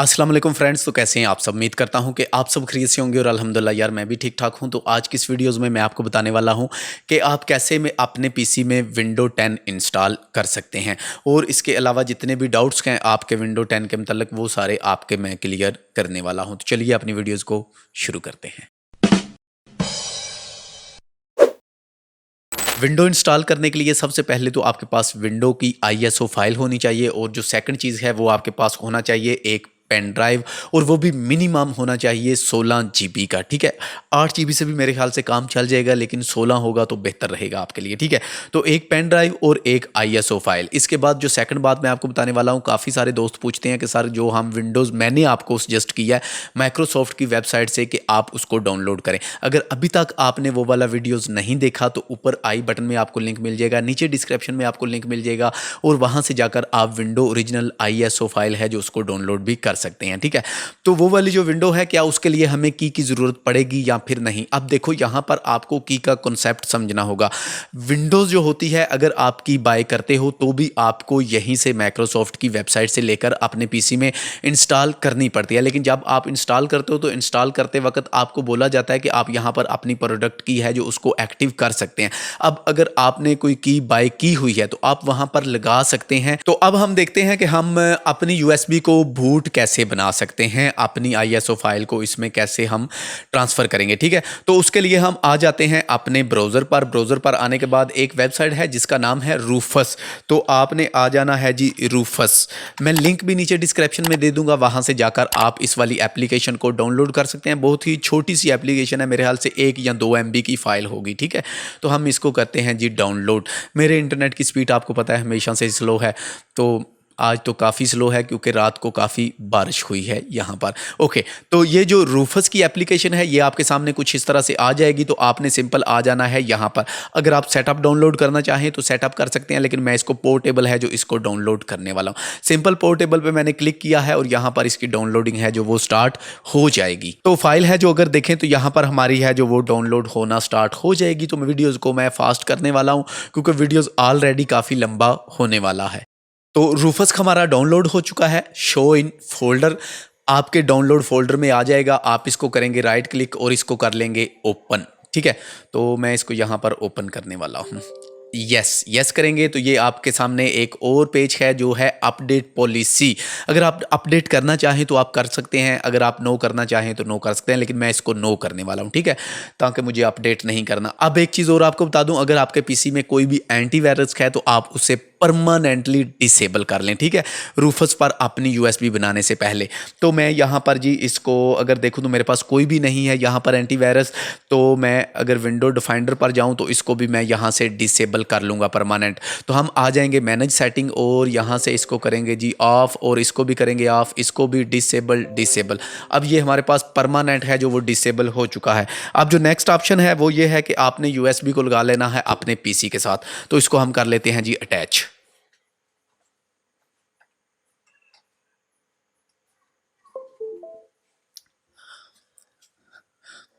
अस्सलाम वालेकुम फ्रेंड्स। तो कैसे हैं आप सब? उम्मीद करता हूं कि आप सब खैरियत से होंगे और अल्हम्दुलिल्लाह यार मैं भी ठीक ठाक हूं। तो आज की इस वीडियोस में मैं आपको बताने वाला हूं कि आप कैसे में अपने पीसी में विंडो 10 इंस्टॉल कर सकते हैं, और इसके अलावा जितने भी डाउट्स हैं आपके विंडो 10 के मतलब वो सारे आपके मैं क्लियर करने वाला हूँ। तो चलिए अपनी वीडियोज़ को शुरू करते हैं। विंडो इंस्टॉल करने के लिए सबसे पहले तो आपके पास विंडो की आईएसओ फाइल होनी चाहिए, और जो सेकंड चीज़ है वो आपके पास होना चाहिए एक पेन ड्राइव, और वो भी मिनिमम होना चाहिए 16 जीबी का। ठीक है, 8 जीबी से भी मेरे ख्याल से काम चल जाएगा, लेकिन 16 होगा तो बेहतर रहेगा आपके लिए। ठीक है, तो एक पेन ड्राइव और एक आईएसओ फाइल। इसके बाद जो सेकंड बात मैं आपको बताने वाला हूँ, काफ़ी सारे दोस्त पूछते हैं कि सर जो हम विंडोज़, मैंने आपको सजेस्ट किया है माइक्रोसॉफ्ट की वेबसाइट से कि आप उसको डाउनलोड करें। अगर अभी तक आपने वो वाला वीडियोज़ नहीं देखा तो ऊपर आई बटन में आपको लिंक मिल जाएगा, नीचे डिस्क्रिप्शन में आपको लिंक मिल जाएगा, और वहाँ से जाकर आप विंडो ओरिजिनल आईएसओ फाइल है जो उसको डाउनलोड भी कर सकते हैं। ठीक है, तो वो वाली जो विंडो है, क्या उसके लिए हमें की ज़रूरत पड़ेगी या फिर नहीं? अब देखो यहाँ पर आपको की का कॉन्सेप्ट समझना होगा। विंडोज़ जो होती है, अगर आप की बाय करते हो तो भी आपको यहीं से माइक्रोसॉफ्ट की वेबसाइट से लेकर अपने पीसी में इंस्टॉल करनी पड़ती है। लेकिन जब आप इंस्टॉल करते हो तो इंस्टॉल करते वक्त आपको बोला जाता है कि आप यहाँ पर अपनी प्रोडक्ट की है जो उसको एक्टिव कर सकते हैं। अब अगर आपने कोई की बाय की हुई है तो आप वहाँ पर लगा सकते हैं। तो अब हम देखते हैं कि हम अपनी यूएसबी को बूट कैसे बना सकते हैं, अपनी आईएसओ फाइल को इसमें कैसे हम ट्रांसफ़र करेंगे। ठीक है, तो उसके लिए हम आ जाते हैं अपने ब्राउज़र पर। ब्राउज़र पर आने के बाद एक वेबसाइट है जिसका नाम है रूफस। तो आपने आ जाना है जी रूफस। मैं लिंक भी नीचे डिस्क्रिप्शन में दे दूंगा, वहाँ से जाकर आप इस वाली एप्लीकेशन को डाउनलोड कर सकते हैं। बहुत ही छोटी सी एप्लीकेशन है, मेरे ख्याल से 1 या 2 MB की फ़ाइल होगी। ठीक है, तो हम इसको करते हैं जी डाउनलोड। मेरे इंटरनेट की स्पीड आपको पता है हमेशा से स्लो है, तो आज तो काफ़ी स्लो है क्योंकि रात को काफ़ी बारिश हुई है यहाँ पर। ओके, तो ये जो रूफस की एप्लीकेशन है ये आपके सामने कुछ इस तरह से आ जाएगी। तो आपने सिंपल आ जाना है यहाँ पर। अगर आप सेटअप डाउनलोड करना चाहें तो सेटअप कर सकते हैं, लेकिन मैं इसको पोर्टेबल है जो इसको डाउनलोड करने वाला हूँ। सिंपल पोर्टेबल पे मैंने क्लिक किया है और यहाँ पर इसकी डाउनलोडिंग है जो वो स्टार्ट हो जाएगी। तो फाइल है जो अगर देखें तो यहाँ पर हमारी है जो वो डाउनलोड होना स्टार्ट हो जाएगी। तो मैं वीडियोज़ को मैं फास्ट करने वाला हूँ क्योंकि वीडियोज़ ऑलरेडी काफ़ी लंबा होने वाला है। तो रूफस हमारा डाउनलोड हो चुका है। शो इन फोल्डर आपके डाउनलोड फोल्डर में आ जाएगा। आप इसको करेंगे राइट क्लिक और इसको कर लेंगे ओपन। ठीक है, तो मैं इसको यहाँ पर ओपन करने वाला हूँ। यस यस करेंगे तो ये आपके सामने एक और पेज है जो है अपडेट पॉलिसी। अगर आप अपडेट करना चाहें तो आप कर सकते हैं, अगर आप नो करना चाहें तो नो कर सकते हैं, लेकिन मैं इसको नो करने वाला हूं। ठीक है, ताकि मुझे अपडेट नहीं करना। अब एक चीज़ और आपको बता दूं, अगर आपके पीसी में कोई भी एंटीवायरस है तो आप उसे परमानेंटली डिसेबल कर लें। ठीक है, रूफस पर अपनी यूएसबी बनाने से पहले। तो मैं यहाँ पर जी इसको अगर देखूँ तो मेरे पास कोई भी नहीं है यहाँ पर एंटीवायरस। तो मैं अगर विंडो डिफाइंडर पर जाऊँ तो इसको भी मैं यहाँ से डिसेबल कर लूँगा परमानेंट। तो हम आ जाएंगे मैनेज सेटिंग और यहाँ से इसको करेंगे जी ऑफ, और इसको भी करेंगे ऑफ, इसको भी डिसेबल डिसेबल। अब ये हमारे पास परमानेंट है जो वो डिसेबल हो चुका है। अब जो नेक्स्ट ऑप्शन है वो ये है कि आपने यूएसबी को लगा लेना है अपने पीसी के साथ। तो इसको हम कर लेते हैं जी अटैच।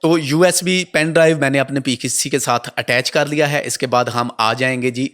तो यूएसबी पेन ड्राइव मैंने अपने पीसी के साथ अटैच कर लिया है। इसके बाद हम आ जाएंगे जी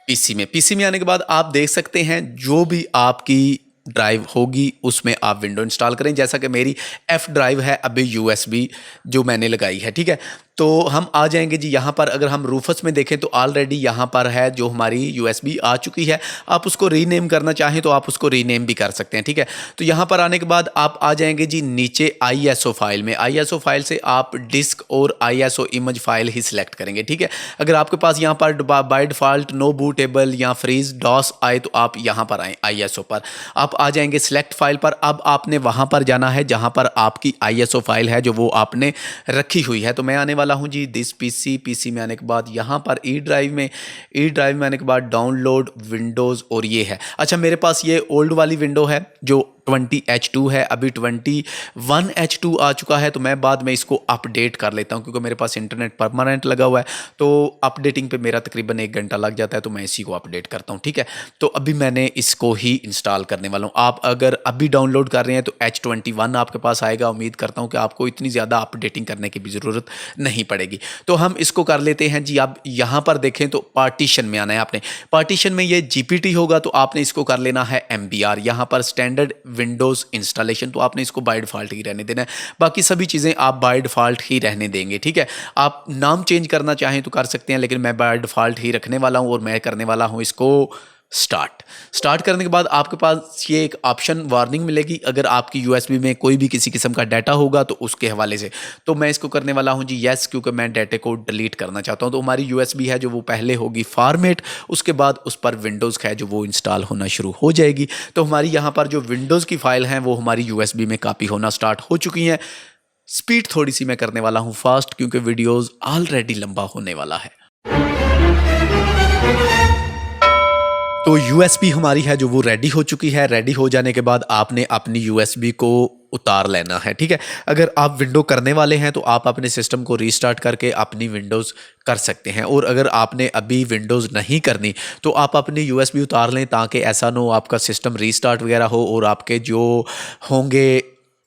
पीसी में। पीसी में आने के बाद आप देख सकते हैं जो भी आपकी ड्राइव होगी उसमें आप विंडो इंस्टॉल करें। जैसा कि मेरी एफ ड्राइव है अभी यूएसबी जो मैंने लगाई है। ठीक है, तो हम आ जाएंगे जी यहाँ पर। अगर हम रूफस में देखें तो ऑलरेडी यहाँ पर है जो हमारी यूएसबी आ चुकी है। आप उसको रीनेम करना चाहें तो आप उसको रीनेम भी कर सकते हैं। ठीक है, तो यहाँ पर आने के बाद आप आ जाएंगे जी नीचे आईएसओ फाइल में। आईएसओ फाइल से आप डिस्क और आईएसओ इमेज फाइल ही सिलेक्ट करेंगे। ठीक है, अगर आपके पास यहाँ पर बाय डिफ़ॉल्ट नो बूटेबल या फ्रीज डॉस आए तो आप यहाँ पर आएँ आईएसओ पर। आप आ जाएंगे सिलेक्ट फाइल पर। अब आपने वहाँ पर जाना है जहाँ पर आपकी आईएसओ फाइल है जो वो आपने रखी हुई है। तो मैं आने वाला हूं जी दिस पीसी में आने के बाद यहाँ पर ई ड्राइव में आने के बाद डाउनलोड विंडोज़, और ये है। अच्छा, मेरे पास ये ओल्ड वाली विंडो है जो 20H2 है, अभी 21H2 आ चुका है। तो मैं बाद में इसको अपडेट कर लेता हूँ क्योंकि मेरे पास इंटरनेट परमानेंट लगा हुआ है। तो अपडेटिंग पे मेरा तकरीबन 1 घंटा लग जाता है, तो मैं इसी को अपडेट करता हूँ। ठीक है, तो अभी मैंने इसको ही इंस्टॉल करने वाला हूँ। आप अगर अभी डाउनलोड कर रहे हैं तो H21 आपके पास आएगा। उम्मीद करता हूँ कि आपको इतनी ज़्यादा अपडेटिंग करने की भी ज़रूरत नहीं पड़ेगी। तो हम इसको कर लेते हैं जी। आप यहाँ पर देखें तो पार्टीशन में आना है आपने। पार्टीशन में ये GPT होगा तो आपने इसको कर लेना है MBR। यहाँ पर स्टैंडर्ड विंडोज़ इंस्टॉलेशन, तो आपने इसको बाय डिफ़ॉल्ट ही रहने देना है। बाकी सभी चीज़ें आप बाय डिफ़ॉल्ट ही रहने देंगे, ठीक है। आप नाम चेंज करना चाहें तो कर सकते हैं, लेकिन मैं बाय डिफ़ॉल्ट ही रखने वाला हूँ और मैं करने वाला हूँ इसको स्टार्ट करने के बाद आपके पास ये एक ऑप्शन वार्निंग मिलेगी अगर आपकी यूएसबी में कोई भी किसी किस्म का डाटा होगा तो उसके हवाले से। तो मैं इसको करने वाला हूं जी यस, क्योंकि मैं डाटे को डिलीट करना चाहता हूं। तो हमारी यूएसबी है जो वो पहले होगी फॉर्मेट, उसके बाद उस पर विंडोज़ है जो वो इंस्टॉल होना शुरू हो जाएगी। तो हमारी यहाँ पर जो विंडोज़ की फ़ाइल हैं वो हमारी यूएसबी में कॉपी होना स्टार्ट हो चुकी हैं। स्पीड थोड़ी सी मैं करने वाला हूँ फास्ट, क्योंकि वीडियोज़ ऑलरेडी लंबा होने वाला है। तो यूएसबी हमारी है जो वो रेडी हो चुकी है। रेडी हो जाने के बाद आपने अपनी यूएसबी को उतार लेना है, ठीक है। अगर आप विंडो करने वाले हैं तो आप अपने सिस्टम को रीस्टार्ट करके अपनी विंडोज़ कर सकते हैं, और अगर आपने अभी विंडोज़ नहीं करनी तो आप अपनी यूएसबी उतार लें, ताकि ऐसा ना हो आपका सिस्टम रीस्टार्ट वगैरह हो और आपके जो होंगे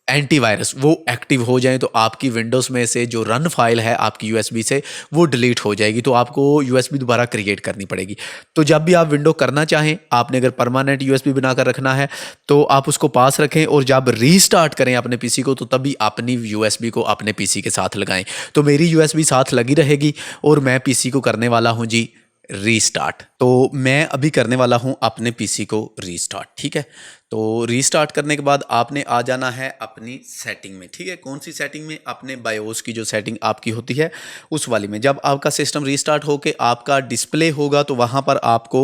एंटीवायरस वो एक्टिव हो जाएं, तो आपकी विंडोज़ में से जो रन फाइल है आपकी यूएसबी से वो डिलीट हो जाएगी। तो आपको यूएसबी दोबारा क्रिएट करनी पड़ेगी। तो जब भी आप विंडो करना चाहें, आपने अगर परमानेंट यूएसबी बनाकर रखना है तो आप उसको पास रखें, और जब रीस्टार्ट करें अपने पीसी को तो तभी अपनी यूएसबी को अपने पीसी के साथ लगाएं। तो मेरी यूएसबी साथ लगी रहेगी और मैं पीसी को करने वाला हूं जी रीस्टार्ट। तो मैं अभी करने वाला हूं अपने पीसी को रीस्टार्ट, ठीक है। तो रीस्टार्ट करने के बाद आपने आ जाना है अपनी सेटिंग में, ठीक है। कौन सी सेटिंग में? अपने बायोस की जो सेटिंग आपकी होती है उस वाली में। जब आपका सिस्टम रीस्टार्ट होके आपका डिस्प्ले होगा तो वहाँ पर आपको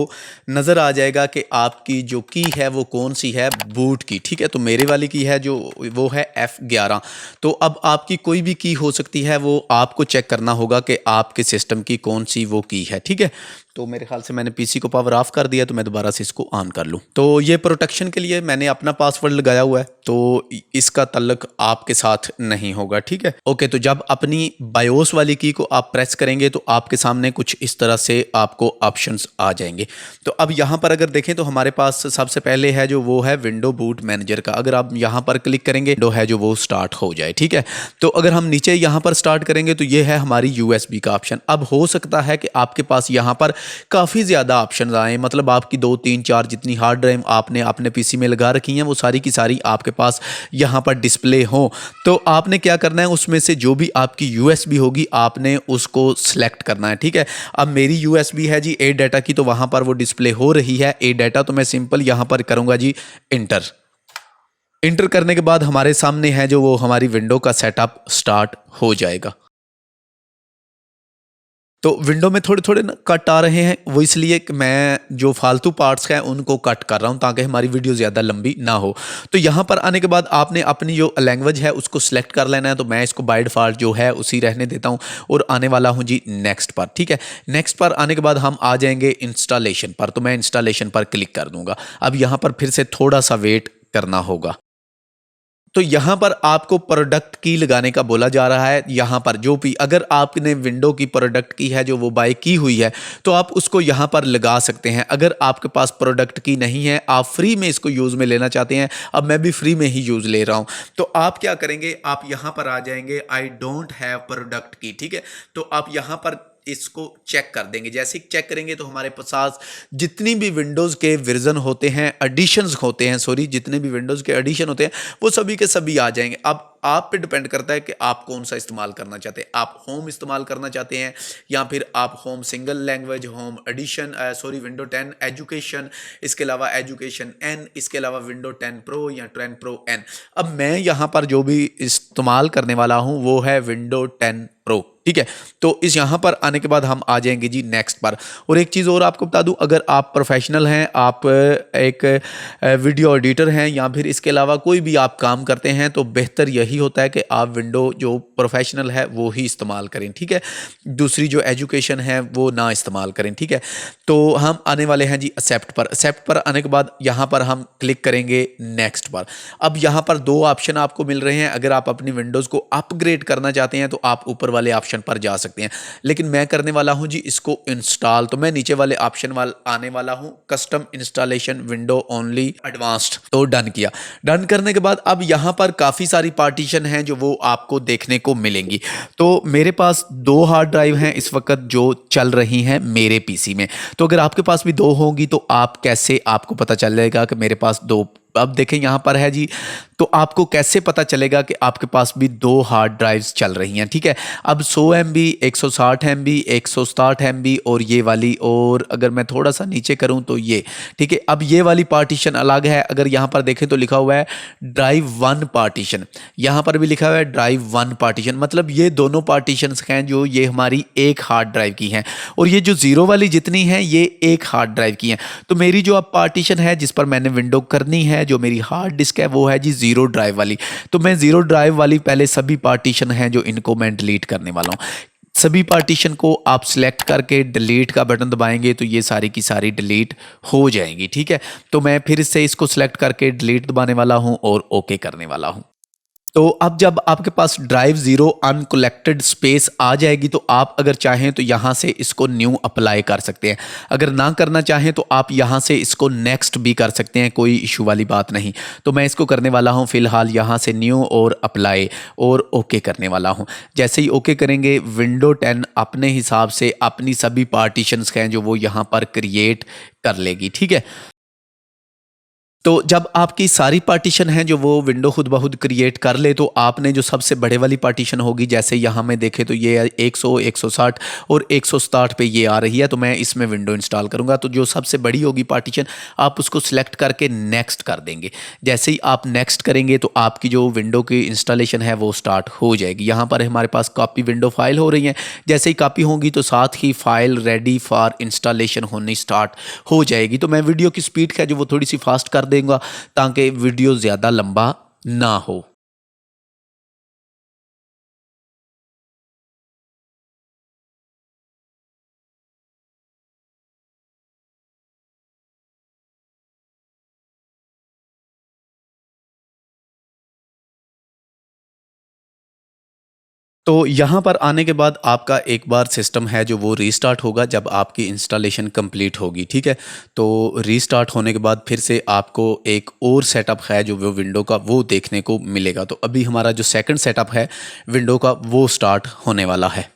नज़र आ जाएगा कि आपकी जो की है वो कौन सी है, बूट की, ठीक है। तो मेरे वाली की है जो वो है F11। तो अब आपकी कोई भी की हो सकती है, वो आपको चेक करना होगा कि आपके सिस्टम की कौन सी वो की है, ठीक है। तो मेरे ख्याल से मैंने पीसी को पावर ऑफ कर दिया, तो मैं दोबारा से इसको ऑन कर लूँ। तो ये प्रोटेक्शन के लिए मैंने अपना पासवर्ड लगाया हुआ है, तो इसका तल्लुक आपके साथ नहीं होगा, ठीक है। ओके, तो जब अपनी बायोस वाली की को आप प्रेस करेंगे तो आपके सामने कुछ इस तरह से आपको ऑप्शंस आ जाएंगे। तो अब यहाँ पर अगर देखें तो हमारे पास सबसे पहले है जो वो है विंडो बूट मैनेजर का। अगर आप यहाँ पर क्लिक करेंगे विंडो है जो वो स्टार्ट हो जाए, ठीक है। तो अगर हम नीचे यहाँ पर स्टार्ट करेंगे तो ये है हमारी यूएसबी का ऑप्शन। अब हो सकता है कि आपके पास यहाँ पर काफ़ी ज़्यादा ऑप्शन आए, मतलब आपकी 2, 3, 4 जितनी हार्ड ड्राइव आपने अपने पीसी में लगा रखी हैं वो सारी की सारी आपके पास यहाँ पर डिस्प्ले हो। तो आपने क्या करना है, उसमें से जो भी आपकी यूएसबी होगी आपने उसको सिलेक्ट करना है, ठीक है। अब मेरी यूएसबी है जी ए डाटा की, तो वहाँ पर वो डिस्प्ले हो रही है ए डाटा। तो मैं सिंपल यहाँ पर करूँगा जी इंटर करने के बाद हमारे सामने है जो वो हमारी विंडो का सेटअप स्टार्ट हो जाएगा। तो विंडो में थोड़े थोड़े कट आ रहे हैं, वो इसलिए कि मैं जो फालतू पार्ट्स हैं उनको कट कर रहा हूं ताकि हमारी वीडियो ज़्यादा लंबी ना हो। तो यहाँ पर आने के बाद आपने अपनी जो लैंग्वेज है उसको सिलेक्ट कर लेना है। तो मैं इसको बाय डिफ़ॉल्ट जो है उसी रहने देता हूँ और आने वाला हूँ जी नेक्स्ट पर, ठीक है। नेक्स्ट पर आने के बाद हम आ जाएंगे इंस्टॉलेशन पर। तो मैं इंस्टॉलेशन पर क्लिक कर दूंगा। अब यहाँ पर फिर से थोड़ा सा वेट करना होगा। तो यहाँ पर आपको प्रोडक्ट की लगाने का बोला जा रहा है। यहाँ पर जो भी अगर आपने विंडो की प्रोडक्ट की है जो वो बाय की हुई है तो आप उसको यहाँ पर लगा सकते हैं। अगर आपके पास प्रोडक्ट की नहीं है, आप फ्री में इसको यूज़ में लेना चाहते हैं, अब मैं भी फ्री में ही यूज़ ले रहा हूँ, तो आप क्या करेंगे, आप यहाँ पर आ जाएंगे आई डोंट हैव प्रोडक्ट की, ठीक है। तो आप यहाँ पर इसको चेक कर देंगे। जैसे ही चेक करेंगे तो हमारे पास जितनी भी विंडोज़ के वर्जन होते हैं, एडिशंस होते हैं, सॉरी जितने भी विंडोज़ के एडिशन होते हैं वो सभी के सभी आ जाएंगे। अब आप पे डिपेंड करता है कि आप कौन सा इस्तेमाल करना चाहते हैं। आप होम इस्तेमाल करना चाहते हैं या फिर आप home single language, home edition, sorry window 10 education, इसके अलावा एजुकेशन एन, इसके अलावा विंडो 10 प्रो या 10 प्रो एन। अब मैं यहाँ पर जो भी इस्तेमाल करने वाला हूँ वो है विंडो 10 प्रो, ठीक है। तो इस यहाँ पर आने के बाद हम आ जाएंगे जी नेक्स्ट पर। और एक चीज़ और आपको बता दूं, अगर आप प्रोफेशनल हैं, आप एक वीडियो एडिटर हैं या फिर इसके अलावा कोई भी आप काम करते हैं, तो बेहतर यही होता है कि आप विंडो जो प्रोफेशनल है वो ही इस्तेमाल करें, ठीक है। दूसरी जो एजुकेशन है वो ना इस्तेमाल करें, ठीक है। तो हम आने वाले हैं जी एक्सेप्ट पर। एक्सेप्ट पर आने के बाद यहाँ पर हम क्लिक करेंगे नेक्स्ट पर। अब यहाँ पर 2 ऑप्शन आपको मिल रहे हैं। अगर आप अपनी विंडोज़ को अपग्रेड करना चाहते हैं तो आप ऊपर वाले ऑप्शन पर जा सकते हैं, लेकिन मैं करने वाला हूं जी इसको इंस्टॉल। तो मैं नीचे वाले ऑप्शन आने वाला हूं custom installation window only advanced. तो डन किया। डन करने के बाद अब यहां पर काफ़ी सारी पार्टीशन हैं जो वो आपको देखने को मिलेंगी। तो मेरे पास 2 हार्ड ड्राइव हैं इस वक्त जो चल रही हैं मेरे पीसी में। तो अगर आपके पास भी 2 होंगी तो आप कैसे, आपको पता चल जाएगा कि मेरे पास 2 अब देखें यहाँ पर है जी, तो आपको कैसे पता चलेगा कि आपके पास भी 2 हार्ड ड्राइव्स चल रही हैं, ठीक है। अब 100 MB, 160 MB, 160 MB और ये वाली, और अगर मैं थोड़ा सा नीचे करूँ तो ये, ठीक है। अब ये वाली पार्टीशन अलग है। अगर यहाँ पर देखें तो लिखा हुआ है ड्राइव 1 पार्टीशन, यहाँ पर भी लिखा हुआ है ड्राइव 1 पार्टीशन, मतलब ये दोनों पार्टीशंस हैं जो ये हमारी एक हार्ड ड्राइव की हैं, और ये जो ज़ीरो वाली जितनी हैं ये एक हार्ड ड्राइव की हैं। तो मेरी जो अब पार्टीशन है जिस पर मैंने विंडो करनी है, जो मेरी हार्ड डिस्क है, वो है जी ज़ीरो ड्राइव वाली। तो मैं ज़ीरो ड्राइव वाली पहले सभी पार्टीशन हैं जो इनको मैं डिलीट करने वाला हूँ। सभी पार्टीशन को आप सिलेक्ट करके डिलीट का बटन दबाएंगे तो ये सारी की सारी डिलीट हो जाएंगी, ठीक है। तो मैं फिर से इसको सिलेक्ट करके डिलीट दबाने वाला हूँ और ओके करने वाला हूँ। तो अब जब आपके पास ड्राइव 0 अनकलेक्टेड स्पेस आ जाएगी तो आप अगर चाहें तो यहाँ से इसको न्यू अप्लाई कर सकते हैं। अगर ना करना चाहें तो आप यहाँ से इसको नेक्स्ट भी कर सकते हैं, कोई इशू वाली बात नहीं। तो मैं इसको करने वाला हूँ फ़िलहाल यहाँ से न्यू और अप्लाई और ओके करने वाला हूँ। जैसे ही ओके करेंगे विंडो 10 अपने हिसाब से अपनी सभी पार्टीशंस हैं जो वो यहाँ पर क्रिएट कर लेगी, ठीक है। तो जब आपकी सारी पार्टीशन हैं जो वो विंडो खुद ब खुद क्रिएट कर ले तो आपने जो सबसे बड़े वाली पार्टीशन होगी, जैसे यहाँ में देखें तो ये 100, 160 और 167 पे ये आ रही है, तो मैं इसमें विंडो इंस्टॉल करूँगा। तो जो सबसे बड़ी होगी पार्टीशन आप उसको सिलेक्ट करके नेक्स्ट कर देंगे। जैसे ही आप नेक्स्ट करेंगे तो आपकी जो विंडो की इंस्टॉलेशन है वो स्टार्ट हो जाएगी। यहाँ पर हमारे पास कॉपी विंडो फाइल हो रही है, जैसे ही कॉपी होगी तो साथ ही फाइल रेडी फॉर इंस्टॉलेशन होनी स्टार्ट हो जाएगी। तो मैं वीडियो की स्पीड है जो वो थोड़ी सी फास्ट कर देगा ताकि वीडियो ज़्यादा लंबा ना हो। तो यहाँ पर आने के बाद आपका एक बार सिस्टम है जो वो रीस्टार्ट होगा जब आपकी इंस्टॉलेशन कंप्लीट होगी, ठीक है। तो रीस्टार्ट होने के बाद फिर से आपको एक और सेटअप है जो वो विंडो का वो देखने को मिलेगा। तो अभी हमारा जो सेकंड सेटअप है विंडो का वो स्टार्ट होने वाला है।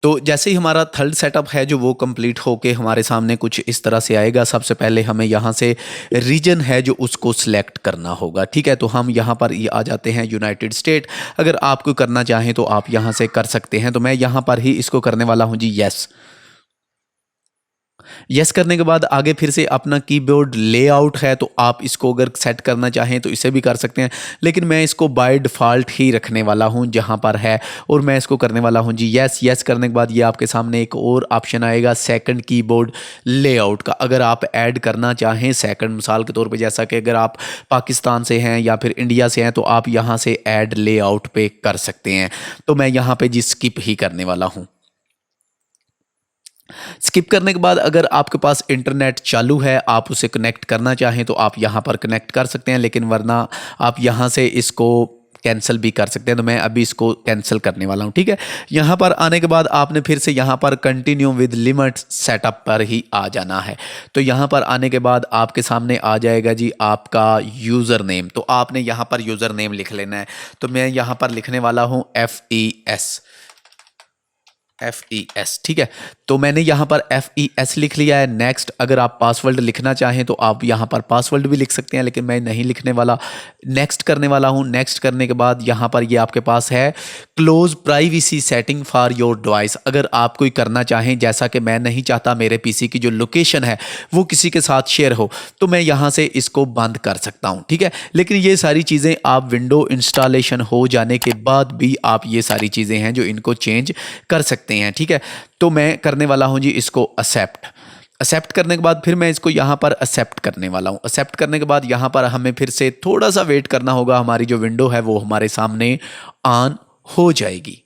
तो जैसे ही हमारा थर्ड सेटअप है जो वो कंप्लीट होके हमारे सामने कुछ इस तरह से आएगा। सबसे पहले हमें यहाँ से रीजन है जो उसको सिलेक्ट करना होगा, ठीक है। तो हम यहाँ पर ये आ जाते हैं यूनाइटेड स्टेट। अगर आपको करना चाहें तो आप यहाँ से कर सकते हैं। तो मैं यहाँ पर ही इसको करने वाला हूँ जी यस। यस करने के बाद आगे फिर से अपना कीबोर्ड लेआउट है तो आप इसको अगर सेट करना चाहें तो इसे भी कर सकते हैं, लेकिन मैं इसको बाय डिफ़ॉल्ट ही रखने वाला हूं जहां पर है, और मैं इसको करने वाला हूं जी यस। यस करने के बाद ये आपके सामने एक और ऑप्शन आएगा सेकंड कीबोर्ड लेआउट का। अगर आप ऐड करना चाहें सेकंड, मिसाल के तौर पे जैसा कि अगर आप पाकिस्तान से हैं या फिर इंडिया से हैं तो आप यहाँ से ऐड लेआउट पे कर सकते हैं। तो मैं यहाँ पे जी स्किप ही करने वाला हूँ। स्किप करने के बाद अगर आपके पास इंटरनेट चालू है, आप उसे कनेक्ट करना चाहें तो आप यहाँ पर कनेक्ट कर सकते हैं, लेकिन वरना आप यहाँ से इसको कैंसिल भी कर सकते हैं। तो मैं अभी इसको कैंसिल करने वाला हूँ, ठीक है। यहाँ पर आने के बाद आपने फिर से यहाँ पर कंटिन्यू विद लिमिट सेटअप पर ही आ जाना है। तो यहाँ पर आने के बाद आपके सामने आ जाएगा जी आपका यूज़र नेम। तो आपने यहाँ पर यूज़र नेम लिख लेना है। तो मैं यहाँ पर लिखने वाला हूँ FES, ठीक है। तो मैंने यहाँ पर FES लिख लिया है। नेक्स्ट, अगर आप पासवर्ड लिखना चाहें तो आप यहाँ पर पासवर्ड भी लिख सकते हैं, लेकिन मैं नहीं लिखने वाला। नेक्स्ट करने वाला हूँ। नेक्स्ट करने के बाद यहाँ पर ये आपके पास है close privacy setting for your device. अगर आप कोई करना चाहें, जैसा कि मैं नहीं चाहता मेरे PC की जो लोकेशन है वो किसी के साथ शेयर हो, तो मैं यहाँ से इसको बंद कर सकता हूँ, ठीक है। लेकिन ये सारी चीज़ें आप विंडो इंस्टॉलेशन हो जाने के बाद भी आप ये सारी चीज़ें हैं जो इनको चेंज कर सकते हैं, ठीक है। तो मैं करने वाला हूं जी इसको एक्सेप्ट करने के बाद फिर मैं इसको यहां पर एक्सेप्ट करने वाला हूं। एक्सेप्ट करने के बाद यहां पर हमें फिर से थोड़ा सा वेट करना होगा। हमारी जो विंडो है वो हमारे सामने ऑन हो जाएगी।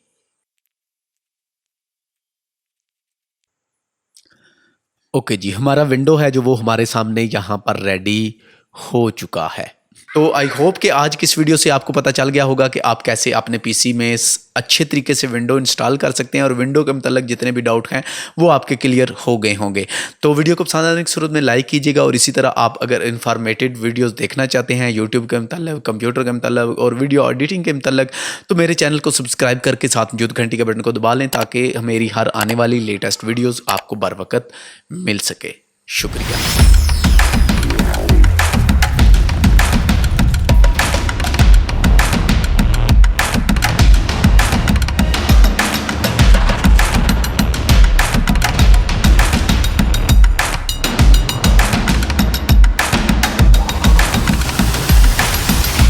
ओके जी, हमारा विंडो है जो वो हमारे सामने यहां पर रेडी हो चुका है। तो आई होप कि आज की इस वीडियो से आपको पता चल गया होगा कि आप कैसे अपने पीसी में अच्छे तरीके से विंडो इंस्टॉल कर सकते हैं, और विंडो के मतलब जितने भी डाउट हैं वो आपके क्लियर हो गए होंगे। तो वीडियो को पसंद आने की सूरत में लाइक कीजिएगा, और इसी तरह आप अगर इन्फॉर्मेटिव वीडियोस देखना चाहते हैं यूट्यूब के मतलब, कंप्यूटर के मतलब और वीडियो एडिटिंग के मतलब, तो मेरे चैनल को सब्सक्राइब करके साथ मौजूद घंटी के बटन को दबा लें ताकि मेरी हर आने वाली लेटेस्ट वीडियोज़ आपको बर वक्त मिल सके। शुक्रिया।